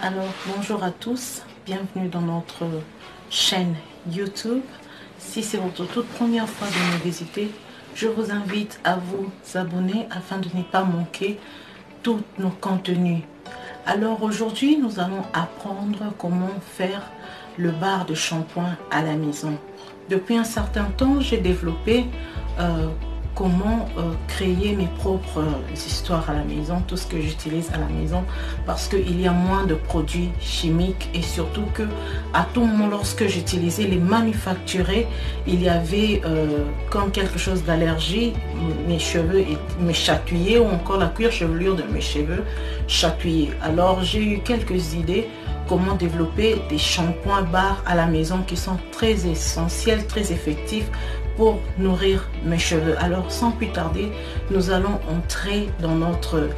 Alors, bonjour à tous, bienvenue dans notre chaîne YouTube. Si c'est votre toute première fois de nous visiter, je vous invite à vous abonner afin de ne pas manquer tous nos contenus. Alors aujourd'hui, nous allons apprendre comment faire le bar de shampoing à la maison. Depuis un certain temps, j'ai développé comment créer mes propres histoires à la maison, tout ce que j'utilise à la maison, parce qu'il y a moins de produits chimiques et surtout que à tout moment lorsque j'utilisais les manufacturés, il y avait comme quelque chose d'allergie, mes cheveux me chatouillaient ou encore la cuir chevelure de mes cheveux chatouillait. Alors j'ai eu quelques idées comment développer des shampoings bars à la maison qui sont très essentiels, très effectifs pour nourrir mes cheveux. Alors sans plus tarder, nous allons entrer dans notre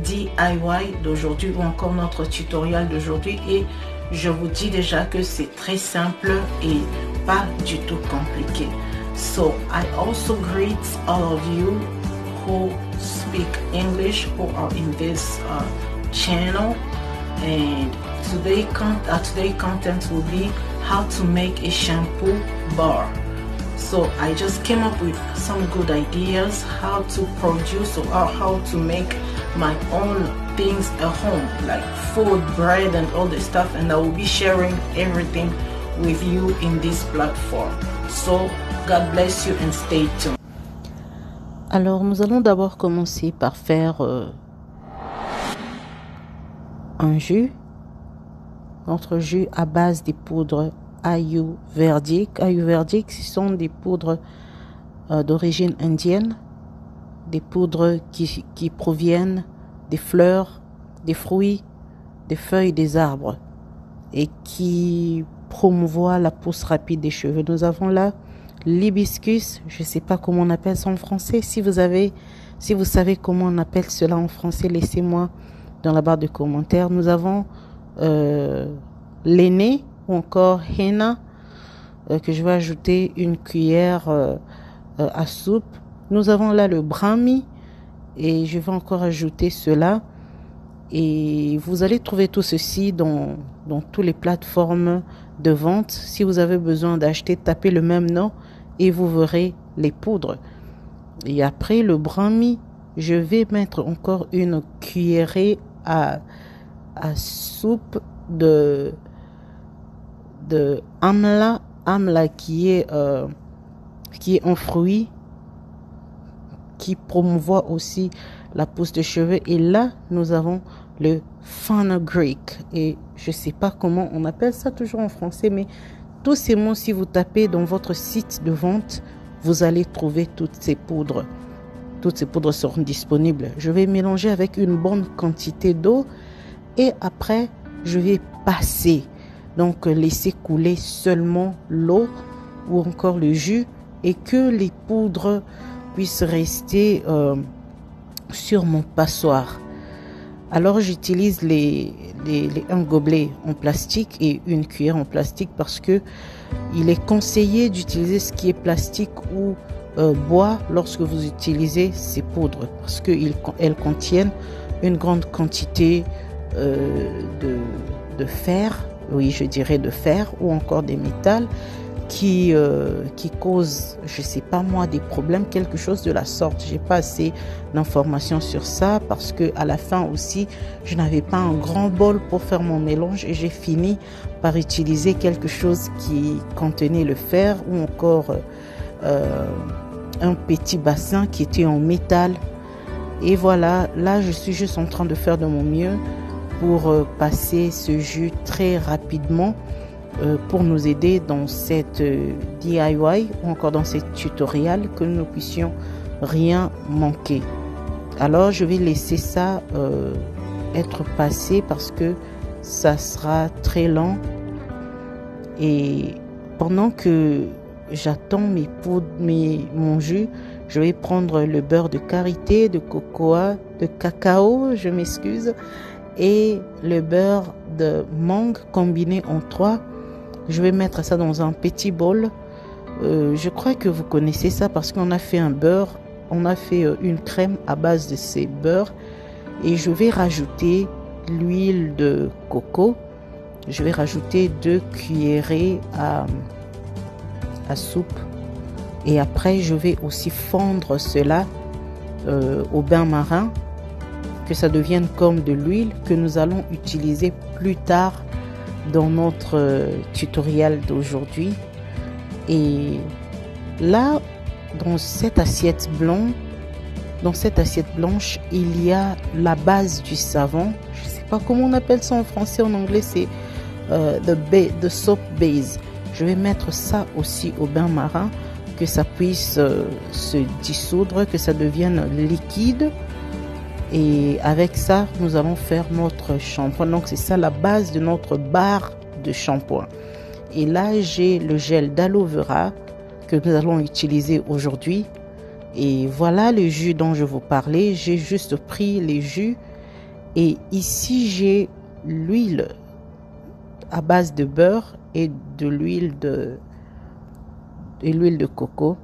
DIY d'aujourd'hui ou encore notre tutoriel d'aujourd'hui, et je vous dis déjà que c'est très simple et pas du tout compliqué. So I also greet all of you who speak English, who are in this channel, and today content will be how to make a shampoo bar. So I just came up with some good ideas how to produce or how to make my own things at home, like food, bread and all this stuff, and I will be sharing everything with you in this platform. So God bless you and stay tuned. Alors nous allons d'abord commencer par faire un jus. Notre jus à base des poudres ayurvédiques. Ayurvédiques, ce sont des poudres d'origine indienne, des poudres qui proviennent des fleurs, des fruits, des feuilles des arbres et qui promouvoient la pousse rapide des cheveux. Nous avons là l'hibiscus, je ne sais pas comment on appelle ça en français. Si vous savez comment on appelle cela en français, laissez-moi dans la barre de commentaires. Nous avons l'aîné ou encore henna que je vais ajouter une cuillère à soupe. Nous avons là le brahmi et je vais encore ajouter cela, et vous allez trouver tout ceci dans toutes les plateformes de vente. Si vous avez besoin d'acheter, tapez le même nom et vous verrez les poudres. Et après le brahmi, je vais mettre encore une cuillerée à soupe de amla qui est un fruit qui promouvoit aussi la pousse de cheveux. Et là nous avons le fenugreek, et je sais pas comment on appelle ça toujours en français, mais tous ces mots, si vous tapez dans votre site de vente, vous allez trouver toutes ces poudres. Toutes ces poudres seront disponibles. Je vais mélanger avec une bonne quantité d'eau et après je vais passer, donc laisser couler seulement l'eau ou encore le jus, et que les poudres puissent rester sur mon passoire. Alors j'utilise un gobelet en plastique et une cuillère en plastique, parce que il est conseillé d'utiliser ce qui est plastique ou bois lorsque vous utilisez ces poudres, parce qu'elles contiennent une grande quantité de fer, oui je dirais de fer, ou encore des métals qui causent, je sais pas moi, des problèmes, quelque chose de la sorte. J'ai pas assez d'informations sur ça, parce que à la fin aussi je n'avais pas un grand bol pour faire mon mélange, et j'ai fini par utiliser quelque chose qui contenait le fer, ou encore un petit bassin qui était en métal. Et voilà, là je suis juste en train de faire de mon mieux pour passer ce jus très rapidement pour nous aider dans cette DIY ou encore dans cette tutoriel, que nous puissions rien manquer. Alors je vais laisser ça être passé, parce que ça sera très lent, et pendant que j'attends mes poudres, mon jus, je vais prendre le beurre de karité, de cocoa, de cacao, je m'excuse, et le beurre de mangue combiné en 3. Je vais mettre ça dans un petit bol. Je crois que vous connaissez ça, parce qu'on a fait un beurre, on a fait une crème à base de ces beurres, et je vais rajouter l'huile de coco. Je vais rajouter 2 cuillerées à soupe. Et après, je vais aussi fondre cela au bain marin, que ça devienne comme de l'huile que nous allons utiliser plus tard dans notre tutoriel d'aujourd'hui. Et là, dans cette assiette blanche, il y a la base du savon. Je ne sais pas comment on appelle ça en français, en anglais c'est the soap base. Je vais mettre ça aussi au bain marin, que ça puisse se dissoudre, que ça devienne liquide. Et avec ça, nous allons faire notre shampoing. Donc c'est ça la base de notre barre de shampoing. Et là, j'ai le gel d'aloe vera que nous allons utiliser aujourd'hui. Et voilà le jus dont je vous parlais. J'ai juste pris les jus. Et ici, j'ai l'huile à base de beurre et de l'huile de coco.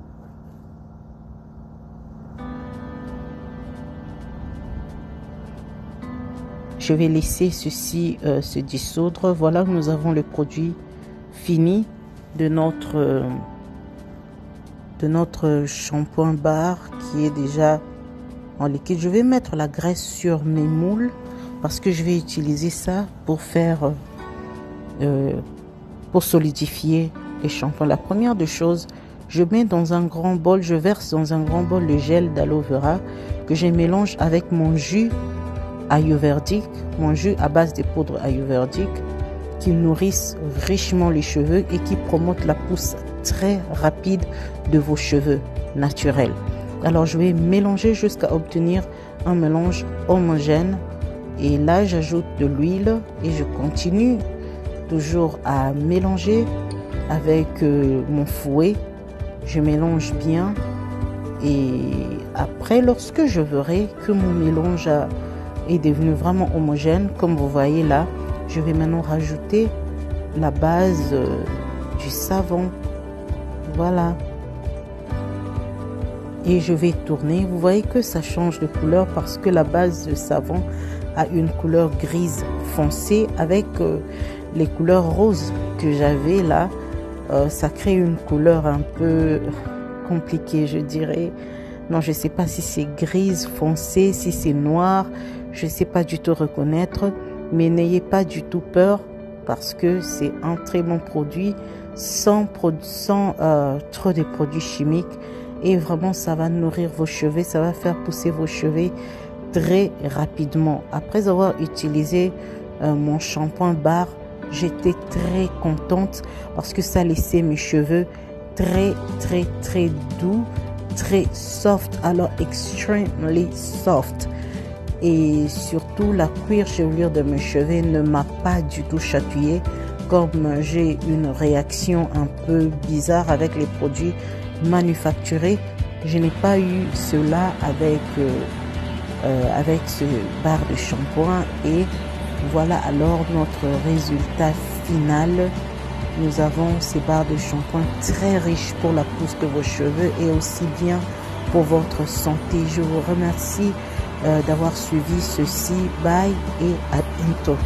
Je vais laisser ceci se dissoudre. Voilà, nous avons le produit fini de notre shampoing barre qui est déjà en liquide. Je vais mettre la graisse sur mes moules parce que je vais utiliser ça pour faire pour solidifier les shampoings. La première des choses, je mets dans un grand bol, je verse dans un grand bol le gel d'aloe vera que je mélange avec mon jus ayurvédique, mon jus à base de poudre ayurvédique qui nourrissent richement les cheveux et qui promotent la pousse très rapide de vos cheveux naturels. Alors je vais mélanger jusqu'à obtenir un mélange homogène et là j'ajoute de l'huile et je continue toujours à mélanger avec mon fouet. Je mélange bien et après lorsque je verrai que mon mélange est devenu vraiment homogène, comme vous voyez là, je vais maintenant rajouter la base du savon. Voilà. Et je vais tourner. Vous voyez que ça change de couleur parce que la base de savon a une couleur grise foncée avec les couleurs roses que j'avais là. Ça crée une couleur un peu compliquée, je dirais. Non, je ne sais pas si c'est grise foncée, si c'est noir. Je ne sais pas du tout reconnaître. Mais n'ayez pas du tout peur parce que c'est un très bon produit sans trop de produits chimiques. Et vraiment, ça va nourrir vos cheveux. Ça va faire pousser vos cheveux très rapidement. Après avoir utilisé mon shampoing barre, j'étais très contente parce que ça laissait mes cheveux très doux, très soft, alors extremely soft. Et surtout la cuir chevelure de mes cheveux ne m'a pas du tout chatouillé, comme j'ai une réaction un peu bizarre avec les produits manufacturés. Je n'ai pas eu cela avec ce barre de shampoing. Et voilà alors notre résultat final. Nous avons ces barres de shampoing très riches pour la pousse de vos cheveux et aussi bien pour votre santé. Je vous remercie d'avoir suivi ceci. Bye et à bientôt.